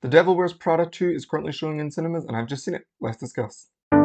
The Devil Wears Prada 2 is currently showing in cinemas and I've just seen it. Let's discuss. Hello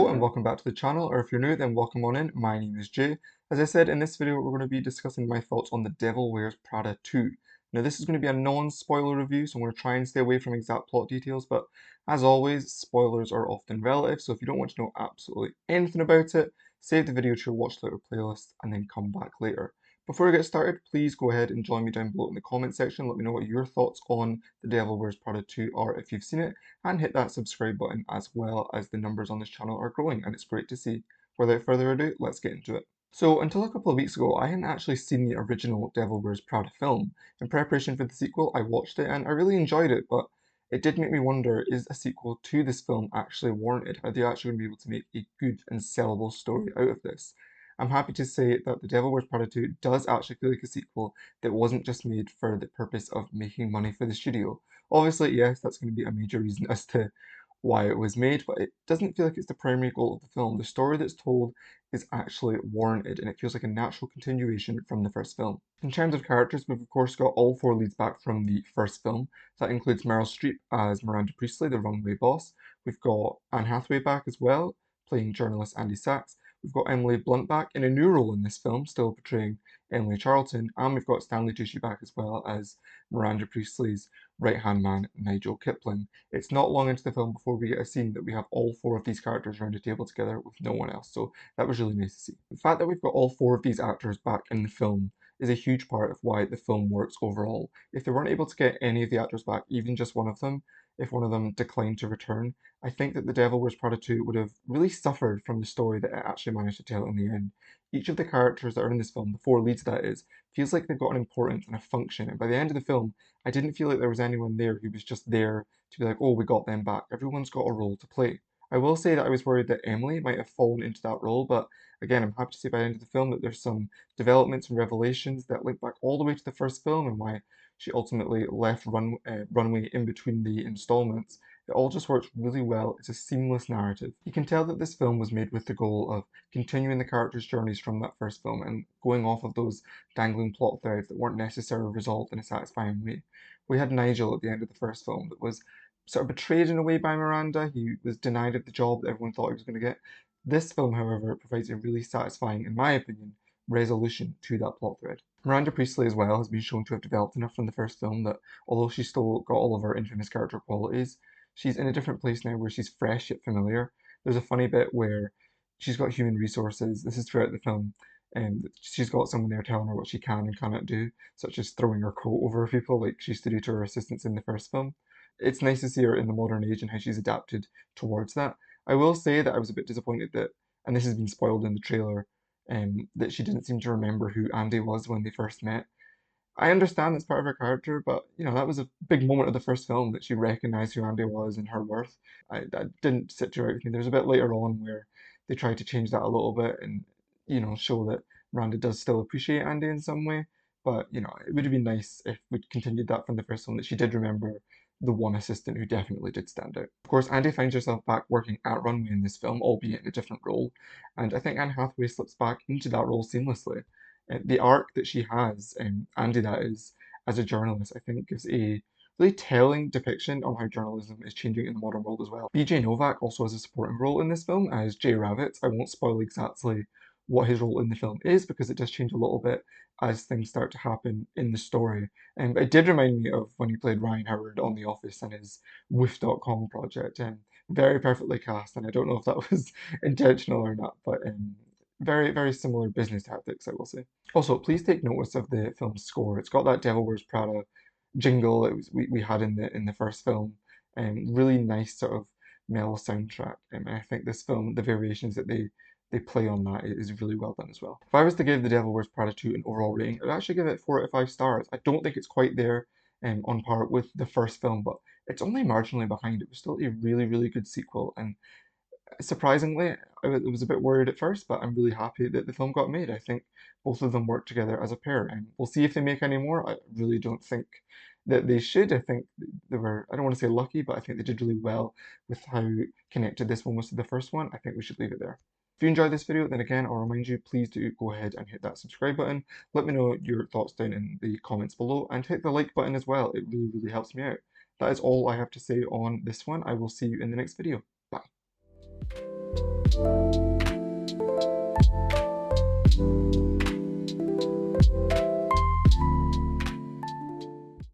and welcome back to the channel, or if you're new then welcome on in. My name is Jay. As I said, in this video we're going to be discussing my thoughts on The Devil Wears Prada 2. Now this is going to be a non-spoiler review, so I'm going to try and stay away from exact plot details, but as always, spoilers are often relative, so if you don't want to know absolutely anything about it, save the video to your watch later playlist and then come back later. Before we get started, please go ahead and join me down below in the comment section. Let me know what your thoughts on The Devil Wears Prada 2 are if you've seen it, and hit that subscribe button as well, as the numbers on this channel are growing and it's great to see. Without further ado, let's get into it. So until a couple of weeks ago, I hadn't actually seen the original Devil Wears Prada film. In preparation for the sequel, I watched it and I really enjoyed it, but it did make me wonder, is a sequel to this film actually warranted? Are they actually going to be able to make a good and sellable story out of this? I'm happy to say that The Devil Wears Prada 2 does actually feel like a sequel that wasn't just made for the purpose of making money for the studio. Obviously, yes, that's going to be a major reason as to why it was made, but it doesn't feel like it's the primary goal of the film. The story that's told is actually warranted, and it feels like a natural continuation from the first film. In terms of characters, we've of course got all four leads back from the first film. That includes Meryl Streep as Miranda Priestley, the runway boss. We've got Anne Hathaway back as well, playing journalist Andy Sachs. We've got Emily Blunt back in a new role in this film, still portraying Emily Charlton, and we've got Stanley Tucci back as well as Miranda Priestley's right-hand man, Nigel Kipling. It's not long into the film before we get a scene that we have all four of these characters around a table together with no one else, so that was really nice to see. The fact that we've got all four of these actors back in the film is a huge part of why the film works overall. If they weren't able to get any of the actors back, even just one of them, if one of them declined to return, I think that The Devil Wears Prada 2 would have really suffered from the story that it actually managed to tell in the end. Each of the characters that are in this film, the four leads that is, feels like they've got an importance and a function, and by the end of the film, I didn't feel like there was anyone there who was just there to be like, oh, we got them back. Everyone's got a role to play. I will say that I was worried that Emily might have fallen into that role, but again, I'm happy to say by the end of the film that there's some developments and revelations that link back all the way to the first film and why she ultimately left Runway in between the installments. It all just works really well. It's a seamless narrative. You can tell that this film was made with the goal of continuing the characters' journeys from that first film and going off of those dangling plot threads that weren't necessarily resolved in a satisfying way. We had Nigel at the end of the first film that was sort of betrayed in a way by Miranda. He was denied of the job that everyone thought he was going to get. This film, however, provides a really satisfying, in my opinion, resolution to that plot thread. Miranda Priestley as well has been shown to have developed enough from the first film that although she's still got all of her infamous character qualities, she's in a different place now where she's fresh yet familiar. There's a funny bit where she's got human resources. This is throughout the film, and she's got someone there telling her what she can and cannot do, such as throwing her coat over people like she used to do to her assistants in the first film. It's nice to see her in the modern age and how she's adapted towards that. I will say that I was a bit disappointed that, and this has been spoiled in the trailer, that she didn't seem to remember who Andy was when they first met. I understand that's part of her character, but you know, that was a big moment of the first film that she recognized who Andy was and her worth. That didn't sit too right with me. There's a bit later on where they tried to change that a little bit and, you know, show that Miranda does still appreciate Andy in some way. But, you know, it would have been nice if we'd continued that from the first film, that she did remember the one assistant who definitely did stand out. Of course, Andy finds herself back working at Runway in this film, albeit in a different role, and I think Anne Hathaway slips back into that role seamlessly. The arc that she has, Andy that is, as a journalist, I think gives a really telling depiction on how journalism is changing in the modern world as well. BJ Novak also has a supporting role in this film as Jay Ravitz. I won't spoil exactly what his role in the film is because it does change a little bit as things start to happen in the story. But it did remind me of when he played Ryan Howard on The Office and his Woof.com project. Very perfectly cast, and I don't know if that was intentional or not, but very, very similar business tactics, I will say. Also, please take notice of the film's score. It's got that Devil Wears Prada jingle we had in the first film, and really nice sort of mellow soundtrack. And I think this film, the variations that they play on that is really well done as well. If I was to give The Devil Wears Prada 2 an overall rating, I'd actually give it 4 out of 5 stars. I don't think it's quite there on par with the first film, but it's only marginally behind. It was still a really, really good sequel, and surprisingly, I was a bit worried at first, but I'm really happy that the film got made. I think both of them work together as a pair, and we'll see if they make any more. I really don't think that they should. I think they were, I don't want to say lucky, but I think they did really well with how connected this one was to the first one. I think we should leave it there. If you enjoyed this video, then again, I'll remind you, please do go ahead and hit that subscribe button. Let me know your thoughts down in the comments below, and hit the like button as well. It really, really helps me out. That is all I have to say on this one. I will see you in the next video. Bye.